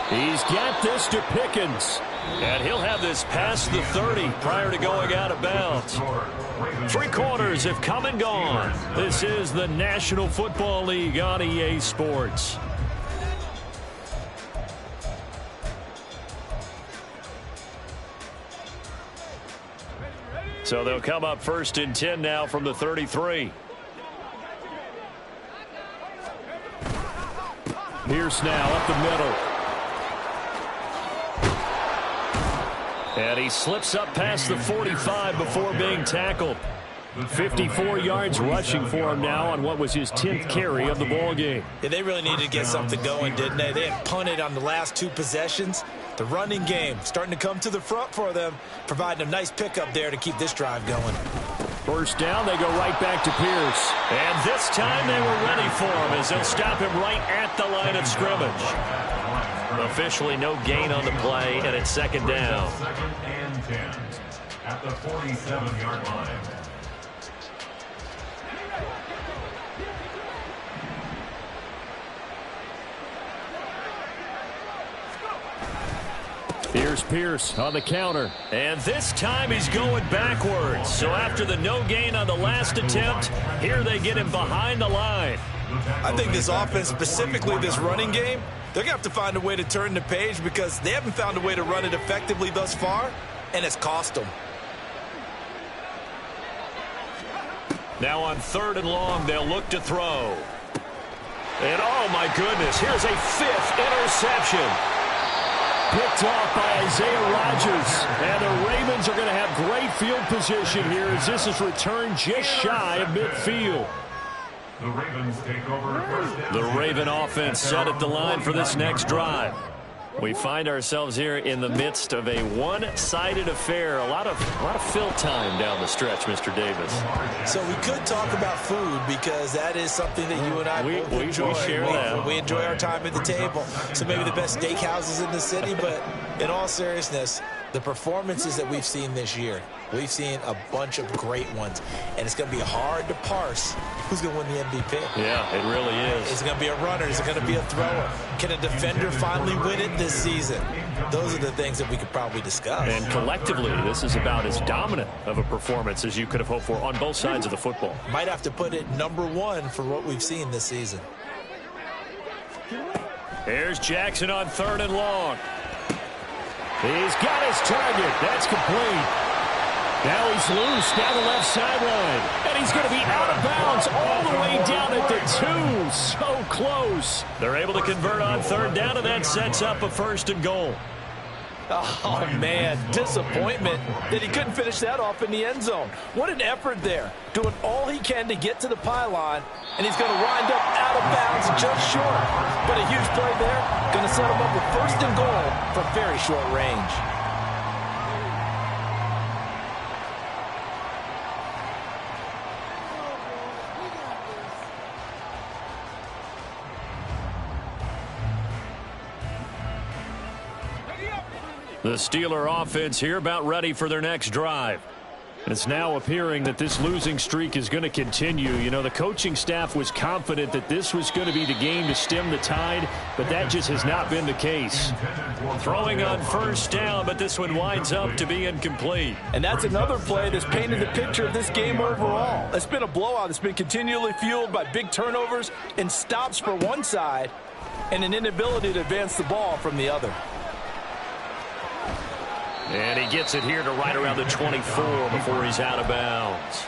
He's got this to Pickens. And he'll have this past the 30 prior to going out of bounds. 3 quarters have come and gone. This is the National Football League on EA Sports. So they'll come up 1st and 10 now from the 33. Pierce now up the middle. And he slips up past the 45 before being tackled. 54 yards rushing for him now on what was his 10th carry of the ball game. Yeah, they really needed to get something going, didn't they? They had punted on the last 2 possessions. The running game starting to come to the front for them, providing a nice pickup there to keep this drive going. First down, they go right back to Pierce. And this time they were ready for him as they'll stop him right at the line of scrimmage. Officially no gain on the play, and it's 2nd down. 2nd and 10 at the 47-yard line. Here's Pierce on the counter. And this time he's going backwards. So after the no gain on the last attempt, here they get him behind the line. I think this offense, specifically this running game, they're going to have to find a way to turn the page because they haven't found a way to run it effectively thus far, and it's cost them. Now on 3rd and long, they'll look to throw. And oh my goodness, here's a 5th interception. Picked off by Isaiah Rodgers. And the Ravens are going to have great field position here as this is returned just shy of midfield. The Ravens take over. The Raven offense set at the line for this next drive. We find ourselves here in the midst of a one-sided affair. A lot of fill time down the stretch, Mr. Davis. So we could talk about food because that is something that you and I both enjoy. We share that. We enjoy our time at the table. So maybe the best steakhouses in the city, but in all seriousness, the performances that we've seen this year, we've seen a bunch of great ones, and it's going to be hard to parse who's going to win the MVP. Yeah, it really is. Is it going to be a runner? Is it going to be a thrower? Can a defender finally win it this season? Those are the things that we could probably discuss. And collectively, this is about as dominant of a performance as you could have hoped for on both sides of the football. Might have to put it #1 for what we've seen this season. Here's Jackson on 3rd and long. He's got his target. That's complete. Now he's loose down the left sideline. And he's going to be out of bounds all the way down at the 2. So close. They're able to convert on 3rd down, and that sets up a 1st and goal. Oh, man, disappointment that he couldn't finish that off in the end zone. What an effort there, doing all he can to get to the pylon, and he's going to wind up out of bounds just short. But a huge play there, going to set him up with 1st and goal from very short range. The Steeler offense here about ready for their next drive. And it's now appearing that this losing streak is going to continue. You know, the coaching staff was confident that this was going to be the game to stem the tide, but that just has not been the case. Throwing on 1st down, but this one winds up to be incomplete. And that's another play that's painted the picture of this game overall. It's been a blowout. It's been continually fueled by big turnovers and stops for one side and an inability to advance the ball from the other. And he gets it here to right around the 24 before he's out of bounds.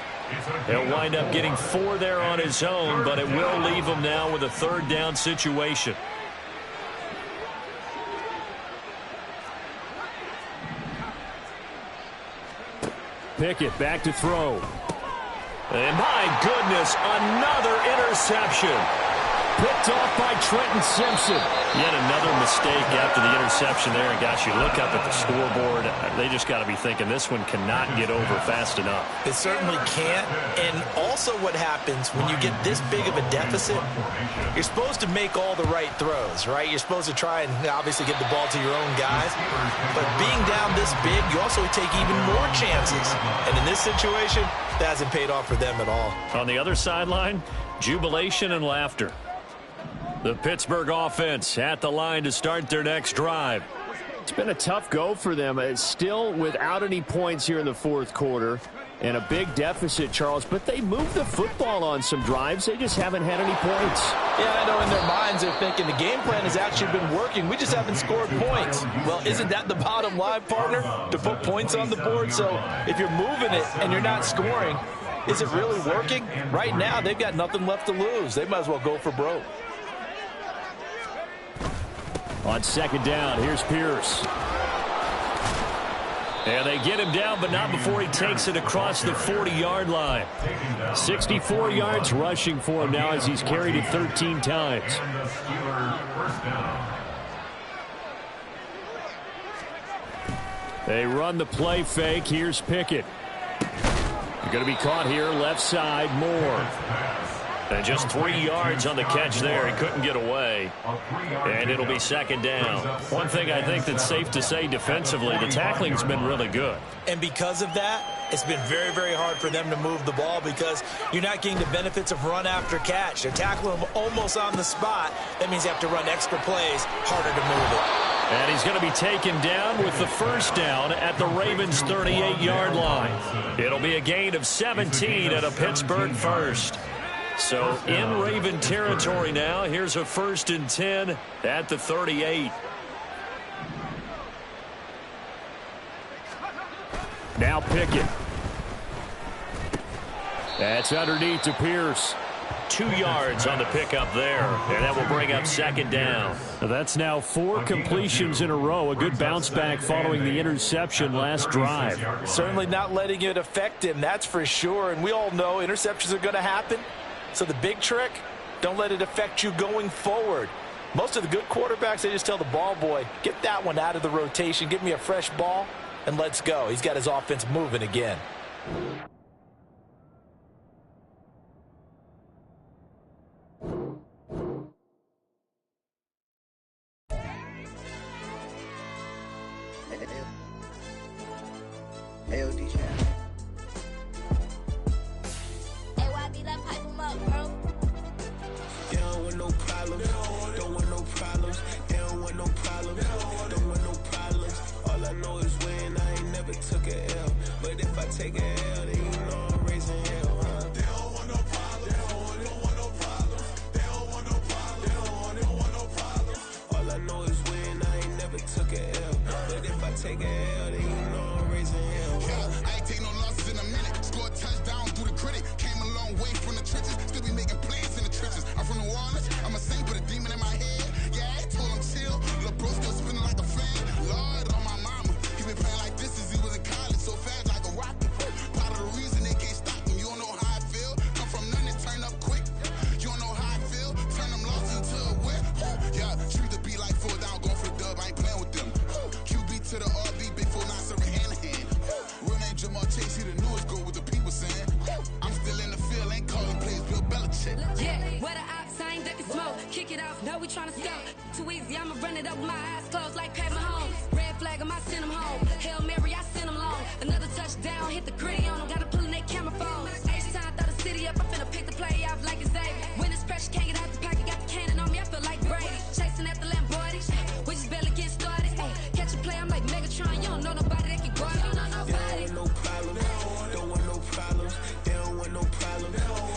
He'll wind up getting 4 there on his own, but it will leave him now with a 3rd down situation. Pickett back to throw. And my goodness, another interception. Picked off by Trenton Simpson. Yet another mistake after the interception there. And gosh, you look up at the scoreboard, they just got to be thinking this one cannot get over fast enough. It certainly can't. And also what happens when you get this big of a deficit, you're supposed to make all the right throws, right? You're supposed to try and obviously get the ball to your own guys. But being down this big, you also take even more chances. And in this situation, that hasn't paid off for them at all. On the other sideline, jubilation and laughter. The Pittsburgh offense at the line to start their next drive. It's been a tough go for them. It's still without any points here in the 4th quarter and a big deficit, Charles. But they moved the football on some drives. They just haven't had any points. Yeah, I know in their minds they're thinking the game plan has actually been working. We just haven't scored points. Well, isn't that the bottom line, partner? To put points on the board. So if you're moving it and you're not scoring, is it really working? Right now, they've got nothing left to lose. They might as well go for broke. On 2nd down, here's Pierce. And they get him down, but not before he takes it across the 40-yard line. 64 yards rushing for him now as he's carried it 13 times. They run the play fake. Here's Pickett. You're going to be caught here left side, Moore. And just 3 yards on the catch there. He couldn't get away. And it'll be 2nd down. One thing I think that's safe to say defensively, the tackling's been really good. And because of that, it's been very, very hard for them to move the ball because you're not getting the benefits of run after catch. They're tackling them almost on the spot. That means you have to run extra plays, harder to move it. And he's going to be taken down with the 1st down at the Ravens' 38-yard line. It'll be a gain of 17 at a Pittsburgh 1st. So in Raven territory now. Here's a 1st and 10 at the 38. Now Pickett. That's underneath to Pierce. 2 yards on the pickup there, and that will bring up 2nd down. That's now 4 completions in a row. A good bounce back following the interception last drive. Certainly not letting it affect him, that's for sure. And we all know interceptions are going to happen. So the big trick, don't let it affect you going forward. Most of the good quarterbacks, they just tell the ball boy, get that one out of the rotation, give me a fresh ball, and let's go. He's got his offense moving again. AOD chat. AYB, let pipe him up, bro. They don't want no problems. Don't want no problems. They don't want no problems. Don't want no problems. All I know is win. I ain't never took a L. But if I take a L, then you know I'm raising hell, huh? They don't want no problems. They don't want no problems. They don't want no problems. They don't want no problems. All I know is win. I ain't never took a L. But if I take a L, then you know I'm raising hell, huh? I ain't take no losses in a minute. Scored touchdown through the critic. Came a long way from the trenches. Still be making plays in the trenches. I'm from New Orleans. I'm a saint, but a demon in my head. Yeah, I told him chill. Lil' bro still spinning like a fan. Lord on my mama. He been playing like this since he was in college. So fast like a rocket. Part of the reason they can't stop him. You don't know how I feel. Come from nothing, turn up quick. You don't know how I feel. Turn them losses into a whip. Yeah, treat the beat like 4 down. Going for the dub. I ain't playing with them. QB to the RB. Big 4 9 serving hand to hand. Real name Jamal Chase. He the newest goal with the people saying. I'm still in the field. Ain't calling plays. Bill Belichick. Yeah, where the ops ain't ducking smoke. Kick it off, know we tryna score. Too easy, I'ma run it up with my eyes closed like Pat Mahomes. Red flag, I send him home. Hail Mary, I send him long. Another touchdown, hit the gritty on him. Gotta pull in that camera phone. H-time, throw the city up. I'm finna pick the play off like it's Xavier. When it's pressure, can't get out the pocket. Got the cannon on me, I feel like Brady. Chasing at the Lamborghini. We just barely get started. Catch a play, I'm like Megatron. You don't know nobody that can guard it. You don't know nobody. They don't want no problems. Don't want no problems. They don't want no problems.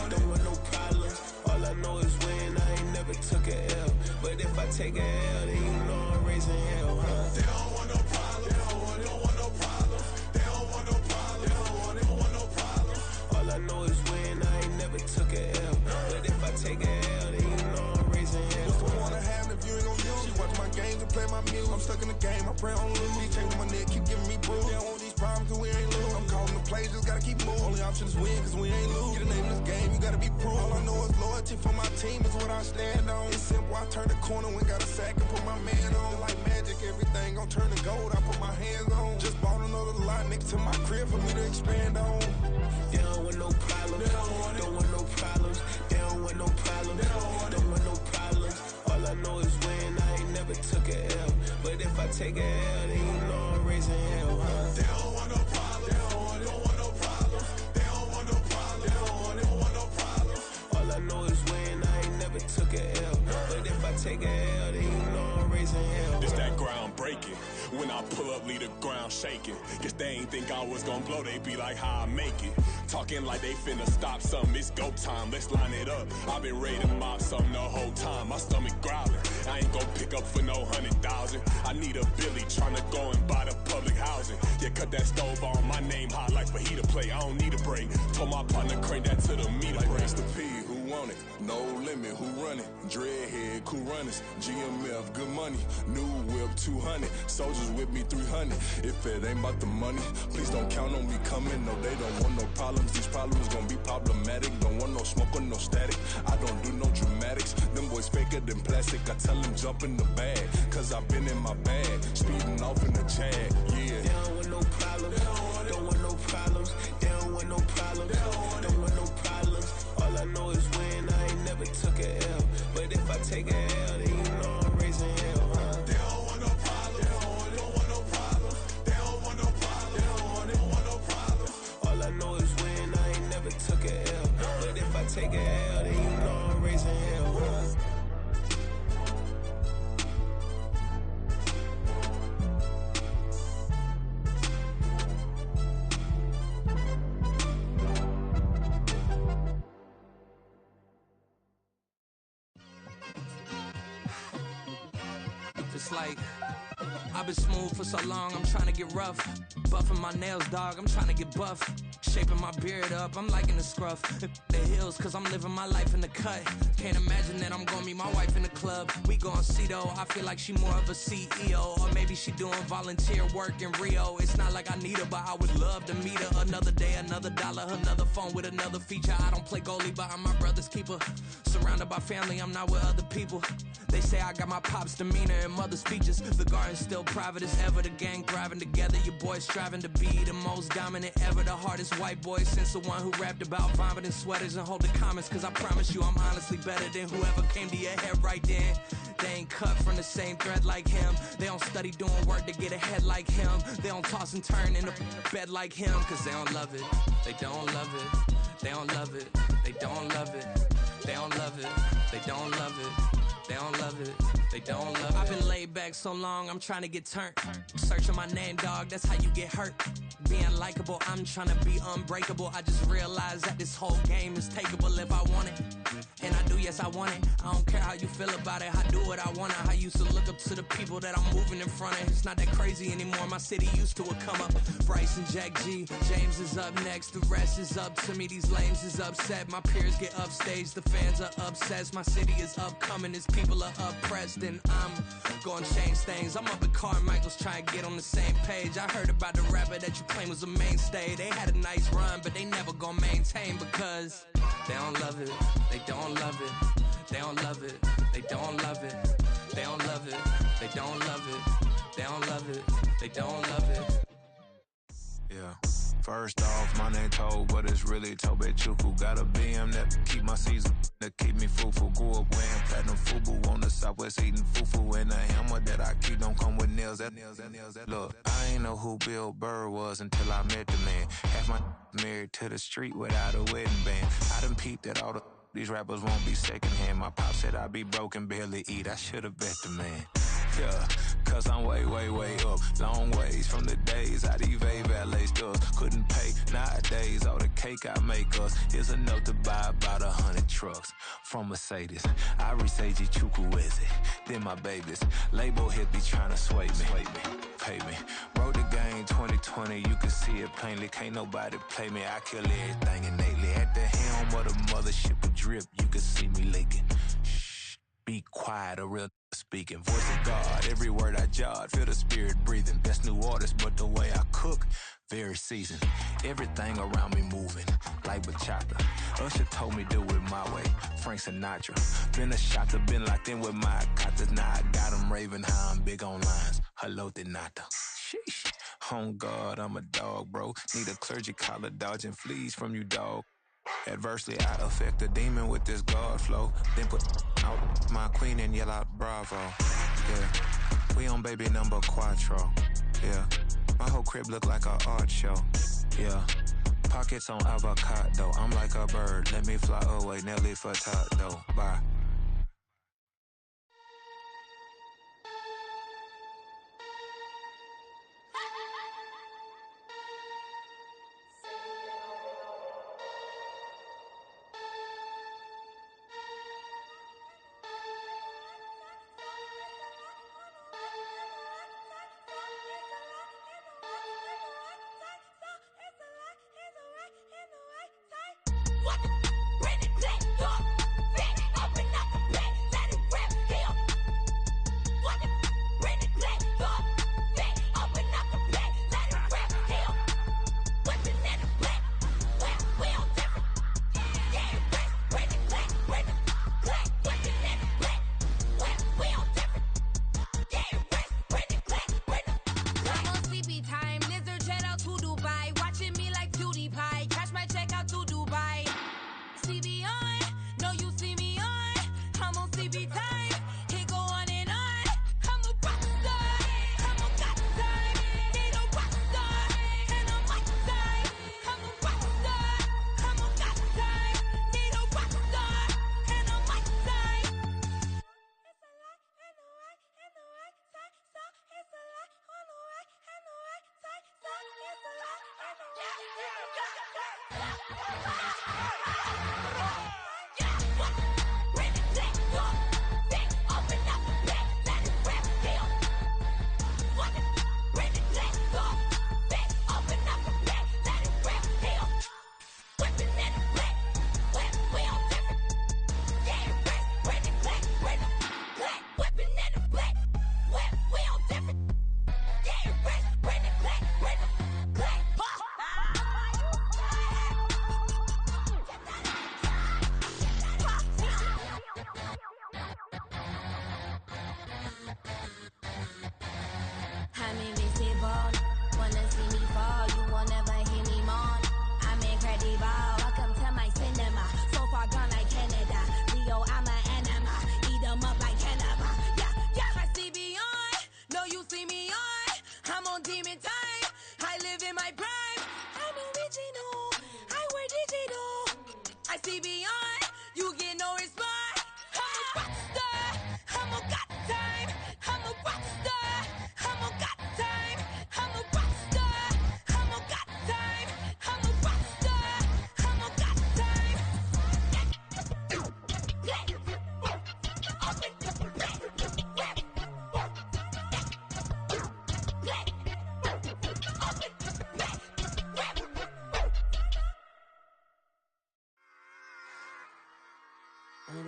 Don't want no problems. All I know is win. I ain't never took a L. But if I take a L, then you know I'm raising hell, huh? They don't want no problems. They don't want no problems. They don't want no problems. They don't want no problems. All I know is win. I ain't never took a L. But if I take a L, then you know I'm raising hell. What's the point of having if you ain't gon' use? She watch my games and play my music. I'm stuck in the game. I pray on lose. Changing my neck, keep giving me bruise. They don't want these problems cause we ain't lose. I'm calling the plays, just gotta keep moving. Only option is win cause we ain't lose. Get a name in this game, you gotta be proof. All I know is loyalty for my team is what I stand on. It's simple, I turn the corner when got a sack and put my man on. Like magic, everything gon' turn to gold. I put my hands on. Just bought another lot next to my crib for me to expand on. They don't want no problems. Don't want no problems. They don't want no problems. Don't want no problems. All I know is win. I ain't never took a L. But if I take a L, then you know I'm raising hell, huh? They don't want no problems. They don't want no problems. They don't want no problems. They don't want no problems. All I know is win. I ain't never took a L. But if I take a L, then you know I'm raising hell. It's that ground breaking. When I pull up, leave the ground shaking. Guess they ain't think I was gonna blow, they be like, how I make it. Talking like they finna stop something, it's go time, let's line it up. I've been ready to mop something the whole time, my stomach growling. I ain't gon' pick up for no 100,000. I need a Billy tryna go and buy the public housing. Yeah, cut that stove on, my name hot like fajita play. I don't need a break. Told my partner crank that to the meter. Like race the P, who want it? No limit, who run it? Dreadhead, cool runners. GMF, good money. New whip, 200. Soldiers with me, 300. If it ain't about the money, please don't count on me coming. No, they don't want no problems. These problems gon' be problematic. Don't want no smoke or no static. I don't do no dramatics. Them boys faker than plastic. I tell them jump in the bag, cause I've been in my bag. Speeding off in the Jag, yeah. They don't want no problems. Don't want no problems. They don't want no problems. Don't want no problems. All I know is win. I ain't never took a L. But if I take a L, then you know I'm raising hell, huh? They don't want no problems. They don't want no problems. They don't want no problems. They don't want no problems. All I know is win. I ain't never took a L. But if I take a L, then you know I'm raising hell, huh? it's like I've been smooth for so long, I'm trying to get rough. Buffing my nails, dog, I'm trying to get buff. Shaping my beard up, I'm liking the scruff. The hills, cause I'm living my life in the cut. Can't imagine that I'm gonna meet my wife in the club. We gon' see though, I feel like she more of a CEO. Or maybe she doing volunteer work in Rio. It's not like I need her, but I would love to meet her. Another day, another dollar, another phone with another feature. I don't play goalie, but I'm my brother's keeper. Surrounded by family, I'm not with other people. They say I got my pop's demeanor and mother's features. The garden's still private as ever. The gang thriving together. Your boys striving to be the most dominant ever. The hardest white boy since the one who rapped about vomiting sweaters and holding comments. Cause I promise you I'm honestly better than whoever came to your head right then. They ain't cut from the same thread like him. They don't study doing work to get ahead like him. They don't toss and turn in the bed like him. Cause they don't love it. They don't love it. They don't love it. They don't love it. They don't love it. They don't love it. They don't love it, they don't love it. I've been laid back so long, I'm trying to get turned. Searching my name, dog, that's how you get hurt. Being likable, I'm trying to be unbreakable. I just realized that this whole game is takeable if I want it. And I do, yes, I want it. I don't care how you feel about it, I do what I want it. I used to look up to the people that I'm moving in front of. It's not that crazy anymore, my city used to it come up. Bryce and Jack G, James is up next. The rest is up to me, these lames is upset. My peers get upstage, the fans are obsessed. My city is upcoming, this people are oppressed, and I'm gonna change things. I'm up at Carmichael's trying to get on the same page. I heard about the rapper that you claim was a mainstay. They had a nice run, but they never gonna maintain because they don't love it. They don't love it. They don't love it. They don't love it. They don't love it. They don't love it. They don't love it. They don't love it. Yeah. First off, my name Toad, but it's really Tobe Chuku. Got a BM that keep my season, that keep me fruitful. Grew up wearing platinum FUBU on the Southwest eating fufu. And the hammer that I keep don't come with nails. Look, I ain't know who Bill Burr was until I met the man. Half my married to the street without a wedding band. I done peeped that all these rappers won't be secondhand. My pop said I'd be broke and barely eat. I should've bet the man. Yeah, cause I'm way, way, way up. Long ways from the days I evade valet stores. Couldn't pay nowadays. All the cake I make us is enough to buy about 100 trucks from Mercedes. I resage Chukwueze, then my babies. Label hit be trying to sway me. Pay me. Wrote the game 2020, you can see it plainly. Can't nobody play me. I kill everything innately. At the helm of the mothership of drip, you can see me leaking. Shh, be quiet, a real speaking. Voice of God, every word I jot, feel the spirit breathing. Best new artist, but the way I cook, very seasoned. Everything around me moving, like bachata. Usher told me do it my way, Frank Sinatra. Been a shotter, been locked in with my katas. Now I got them raving how I'm big on lines. Hello, Denata. Sheesh. On God, I'm a dog, bro. Need a clergy collar, dodging fleas from you, dog. Adversely, I affect a demon with this God flow. Then put out my queen and yell out bravo. Yeah, we on baby number quattro. Yeah, my whole crib look like a art show. Yeah, pockets on avocado. I'm like a bird, let me fly away. Nelly Furtado, bye.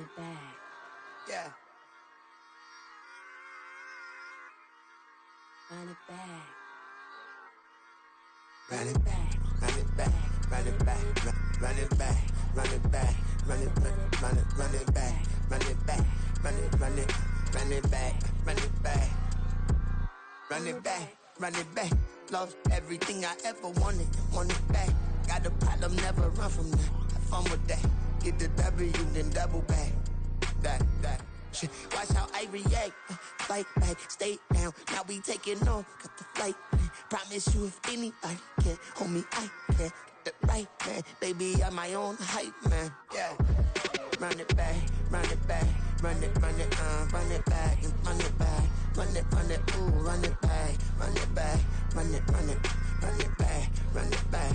it back. Yeah. Run it back. Run it back, run it back, run it back, run it back, run it back, run it back, run it back, run it back, run it back, run it back, run it back, run it back. Lost everything I ever wanted it back. Got a problem, never run from that. Have fun with that. Get the W, then double back. That. Shit. Watch how I react. Fight back, stay down. Now we taking off. Got the flight. Promise you if anybody can hold me, I can. Get the right man. Baby, I'm my own hype man. Yeah. Run it back, run it back, run it back, run it back, run it back, ooh, run it back, run it back, run it back, run it back.